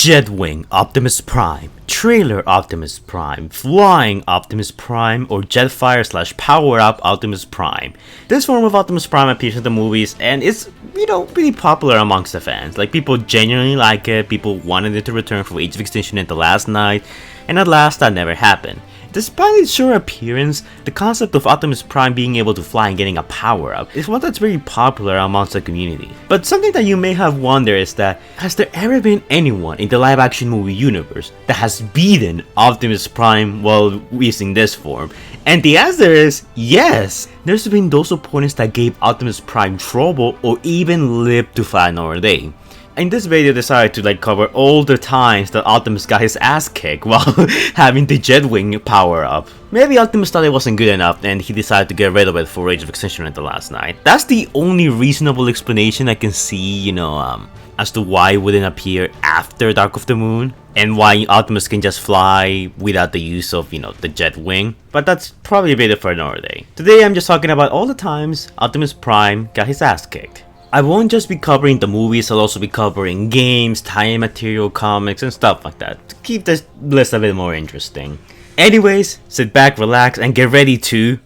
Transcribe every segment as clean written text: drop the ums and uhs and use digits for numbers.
Jetwing Optimus Prime, Trailer Optimus Prime, Flying Optimus Prime, or Jetfire / Power Up Optimus Prime. This form of Optimus Prime appears in the movies and it's, pretty popular amongst the fans. Like, people genuinely like it, people wanted it to return for Age of Extinction at the last night, and at last that never happened. Despite its short appearance, the concept of Optimus Prime being able to fly and getting a power-up is one that's very popular amongst the community. But something that you may have wondered is that, has there ever been anyone in the live-action movie universe that has beaten Optimus Prime while using this form? And the answer is yes! There's been those opponents that gave Optimus Prime trouble or even lived to fight another day. In this video, I decided to cover all the times that Optimus got his ass kicked while having the Jetwing power up. Maybe Optimus thought it wasn't good enough and he decided to get rid of it for Age of Extinction at the last night. That's the only reasonable explanation I can see, as to why it wouldn't appear after Dark of the Moon, and why Optimus can just fly without the use of, the Jetwing. But that's probably a video for another day. Today I'm just talking about all the times Optimus Prime got his ass kicked. I won't just be covering the movies, I'll also be covering games, tie-in material, comics, and stuff like that, to keep this list a bit more interesting. Anyways, sit back, relax, and get ready to...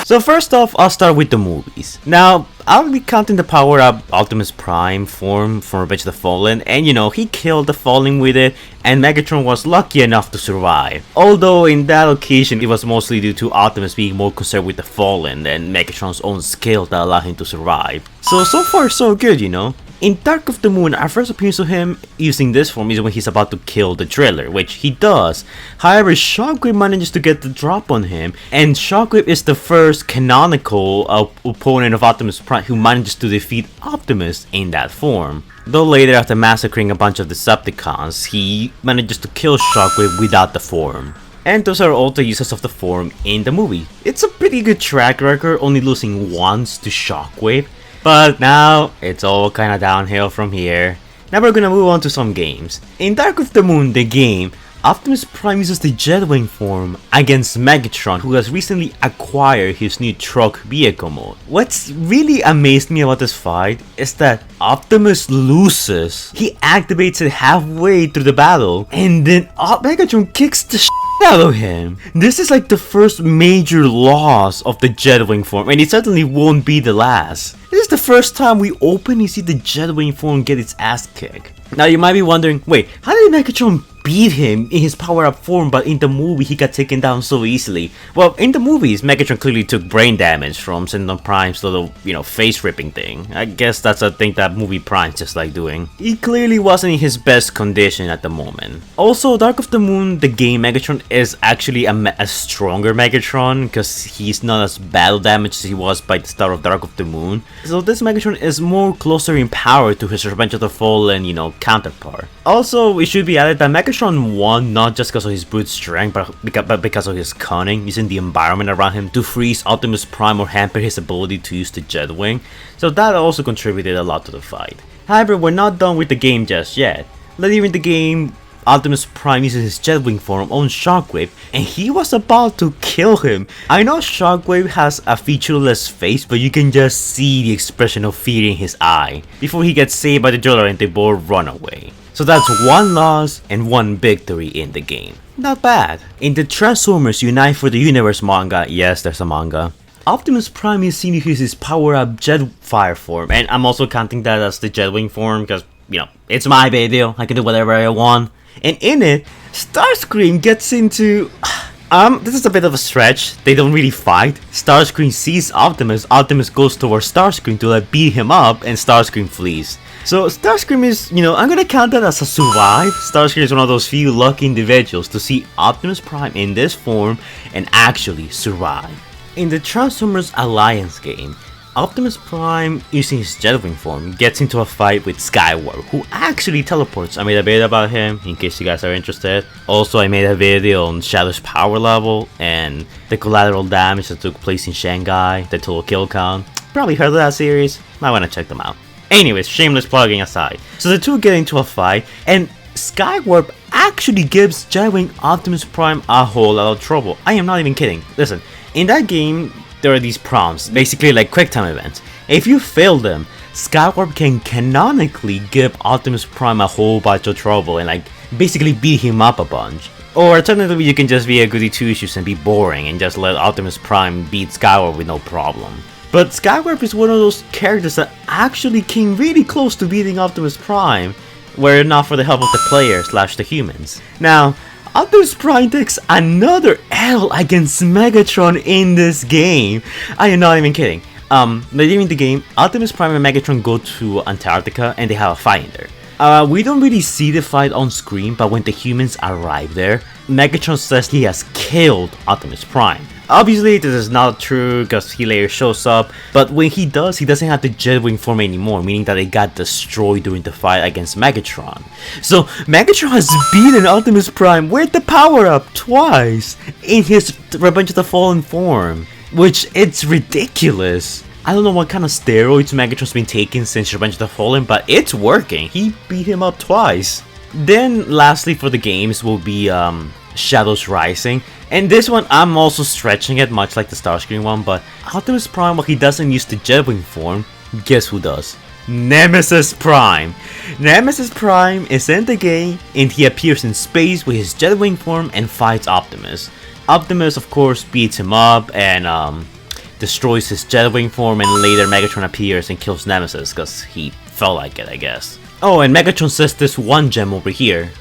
So first off, I'll start with the movies. Now, I'll be counting the power-up Optimus Prime form from Revenge of the Fallen, and he killed the Fallen with it, and Megatron was lucky enough to survive. Although in that occasion, it was mostly due to Optimus being more concerned with the Fallen than Megatron's own skill that allowed him to survive. So far so good, In Dark of the Moon, our first appearance of him using this form is when he's about to kill the Driller, which he does. However, Shockwave manages to get the drop on him, and Shockwave is the first canonical opponent of Optimus Prime who manages to defeat Optimus in that form. Though later, after massacring a bunch of Decepticons, he manages to kill Shockwave without the form. And those are all the uses of the form in the movie. It's a pretty good track record, only losing once to Shockwave. But now, it's all kinda downhill from here. Now we're gonna move on to some games. In Dark of the Moon, the game, Optimus Prime uses the Jetwing form against Megatron, who has recently acquired his new truck vehicle mode. What's really amazed me about this fight is that Optimus loses. He activates it halfway through the battle, and then Megatron kicks the out of him. This is the first major loss of the Jetwing form, and it certainly won't be the last. This is the first time we openly see the Jetwing form get its ass kicked. Now you might be wondering, wait, how did Megatron beat him in his power-up form, but in the movie he got taken down so easily? Well, in the movies, Megatron clearly took brain damage from sending Prime's little, face-ripping thing. I guess that's a thing that movie Prime's just like doing. He clearly wasn't in his best condition at the moment. Also, Dark of the Moon, the game, Megatron is actually a stronger Megatron, because he's not as battle damaged as he was by the start of Dark of the Moon. So this Megatron is more closer in power to his Revenge of the Fallen, counterpart. Also, it should be added that Megatron won not just because of his brute strength, but because of his cunning, using the environment around him to freeze Optimus Prime or hamper his ability to use the Jetwing. So that also contributed a lot to the fight. However, we're not done with the game just yet. Later in the game, Optimus Prime uses his Jetwing form on Shockwave, and he was about to kill him. I know Shockwave has a featureless face, but you can just see the expression of fear in his eye before he gets saved by the Driller and they both run away. So that's one loss and one victory in the game. Not bad. In the Transformers Unite for the Universe manga, yes, there's a manga, Optimus Prime is seen to use his power-up Jetfire form, and I'm also counting that as the Jetwing form because, it's my video, I can do whatever I want. And in it, Starscream gets into... this is a bit of a stretch, they don't really fight. Starscream sees Optimus, Optimus goes towards Starscream to beat him up, and Starscream flees. So Starscream is, I'm gonna count that as a survive. Starscream is one of those few lucky individuals to see Optimus Prime in this form and actually survive. In the Transformers Alliance game, Optimus Prime, using his Jetwing form, gets into a fight with Skywarp, who actually teleports. I made a video about him, in case you guys are interested. Also, I made a video on Shadow's power level, and the collateral damage that took place in Shanghai, the total kill count. Probably heard of that series, might wanna check them out. Anyways, shameless plugging aside. So the two get into a fight, and Skywarp actually gives Jetwing Optimus Prime a whole lot of trouble. I am not even kidding. Listen, in that game, there are these prompts, basically like QuickTime events. If you fail them, Skywarp can canonically give Optimus Prime a whole bunch of trouble and like basically beat him up a bunch. Or alternatively, you can just be a goody two-shoes and be boring and just let Optimus Prime beat Skywarp with no problem. But Skywarp is one of those characters that actually came really close to beating Optimus Prime, were it not for the help of the player / the humans. Now, Optimus Prime takes another L against Megatron in this game. I am not even kidding. Later in the game, Optimus Prime and Megatron go to Antarctica and they have a fight in there. We don't really see the fight on screen, but when the humans arrive there, Megatron says he has killed Optimus Prime. Obviously, this is not true because he later shows up, but when he does, he doesn't have the Jetwing form anymore, meaning that it got destroyed during the fight against Megatron. So, Megatron has beaten Optimus Prime with the power-up twice in his Revenge of the Fallen form, which it's ridiculous. I don't know what kind of steroids Megatron's been taking since Revenge of the Fallen, but it's working. He beat him up twice. Then, lastly for the games will be Shadows Rising. And this one, I'm also stretching it, much like the Starscream one, but Optimus Prime, while he doesn't use the Jetwing form, guess who does? Nemesis Prime! Nemesis Prime is in the game, and he appears in space with his Jetwing form and fights Optimus. Optimus, of course, beats him up and destroys his Jetwing form, and later Megatron appears and kills Nemesis, because he felt like it, I guess. Oh, and Megatron says this one gem over here.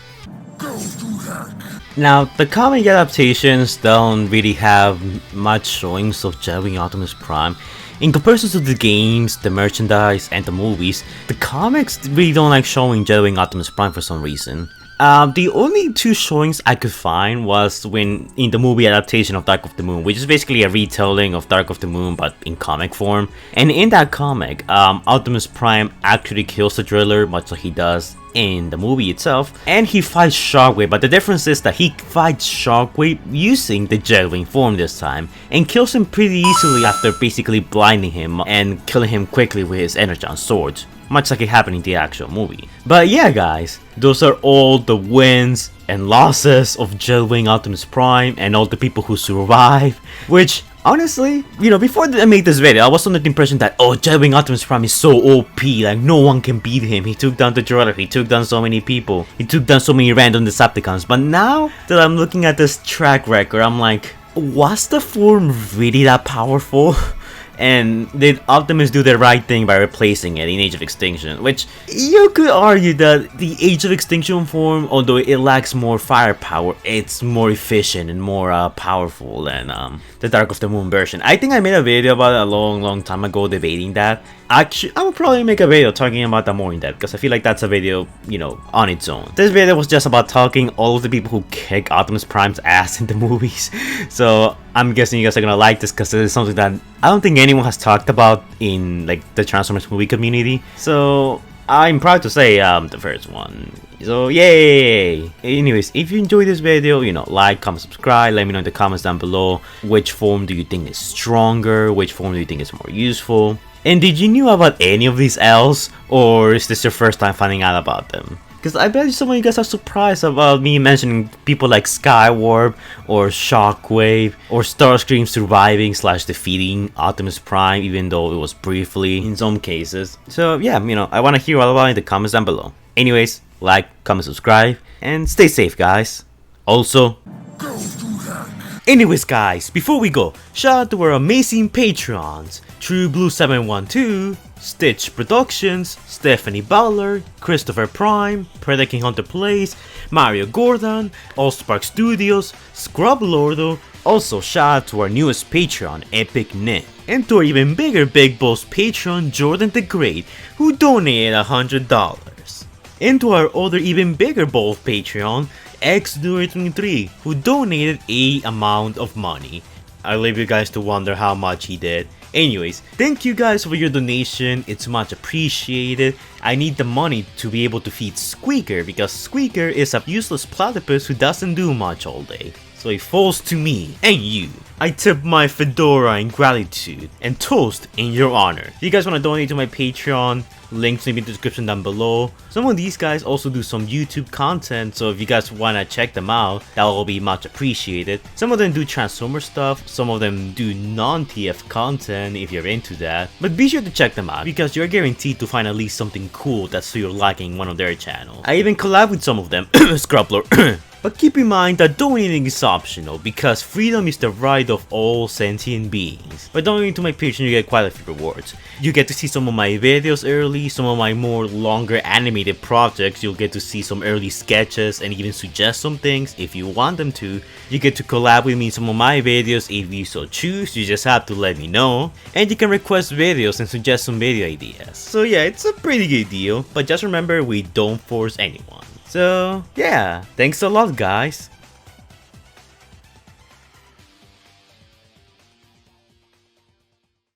Now, the comic adaptations don't really have much showings of Jetwing Optimus Prime. In comparison to the games, the merchandise, and the movies, the comics really don't like showing Jetwing Optimus Prime for some reason. The only two showings I could find was when in the movie adaptation of Dark of the Moon, which is basically a retelling of Dark of the Moon but in comic form. And in that comic, Optimus Prime actually kills the Driller, much like he does in the movie itself, and he fights Shockwave, but the difference is that he fights Shockwave using the Jetwing form this time, and kills him pretty easily after basically blinding him and killing him quickly with his Energon swords, much like it happened in the actual movie. But yeah guys, those are all the wins and losses of Jetwing Optimus Prime and all the people who survive, which honestly, you know, before I made this video, I was under the impression that, oh, Jetwing Optimus Prime is so OP, like no one can beat him. He took down the Driller, he took down so many people, he took down so many random Decepticons. But now that I'm looking at this track record, I'm like, was the form really that powerful? And did Optimus do the right thing by replacing it in Age of Extinction? Which, you could argue that the Age of Extinction form, although it lacks more firepower, it's more efficient and more powerful than the Dark of the Moon version. I think I made a video about it a long time ago debating that. Actually, I will probably make a video talking about that more in depth, because I feel like that's a video, you know, on its own. This video was just about talking all of the people who kick Optimus Prime's ass in the movies. So I'm guessing you guys are gonna like this, because it is something that I don't think anyone has talked about in like the Transformers movie community. So I'm proud to say the first one. So yay! Anyways, if you enjoyed this video, you know, like, comment, subscribe, let me know in the comments down below which form do you think is stronger, which form do you think is more useful. And did you know about any of these L's, or is this your first time finding out about them? Because I bet some of you guys are surprised about me mentioning people like Skywarp, or Shockwave, or Starscream surviving / defeating Optimus Prime, even though it was briefly in some cases. So yeah, you know, I want to hear all about it in the comments down below. Anyways, like, comment, subscribe, and stay safe guys. Also, anyways guys, before we go, shout out to our amazing Patreons: True Blue 712, Stitch Productions, Stephanie Ballard, Christopher Prime, Predator King Hunter Plays, Mario Gordon, Allspark Studios, Scrub Lordo. Also shout out to our newest Patreon, Epic Nick, and to our even bigger Big Boss Patreon, Jordan the Great, who donated $100. And to our other even bigger boss Patreon, X23, who donated a amount of money. I leave you guys to wonder how much he did. Anyways, thank you guys for your donation, it's much appreciated. I need the money to be able to feed Squeaker, because Squeaker is a useless platypus who doesn't do much all day. so it falls to me and you. I tip my fedora in gratitude and toast in your honor. If you guys want to donate to my Patreon, links in the description down below. Some of these guys also do some YouTube content, so if you guys want to check them out, that will be much appreciated. Some of them do Transformer stuff, some of them do non-TF content if you're into that, but be sure to check them out because you're guaranteed to find at least something cool that's to your liking in one of their channels. I even collab with some of them, Scrubler. But keep in mind that donating is optional because freedom is the right of all sentient beings. By donating to my Patreon, you get quite a few rewards. You get to see some of my videos early, some of my more longer animated projects, you'll get to see some early sketches and even suggest some things if you want them to. You get to collab with me in some of my videos if you so choose, you just have to let me know. And you can request videos and suggest some video ideas. So yeah, it's a pretty good deal, but just remember we don't force anyone. So yeah, thanks a lot guys.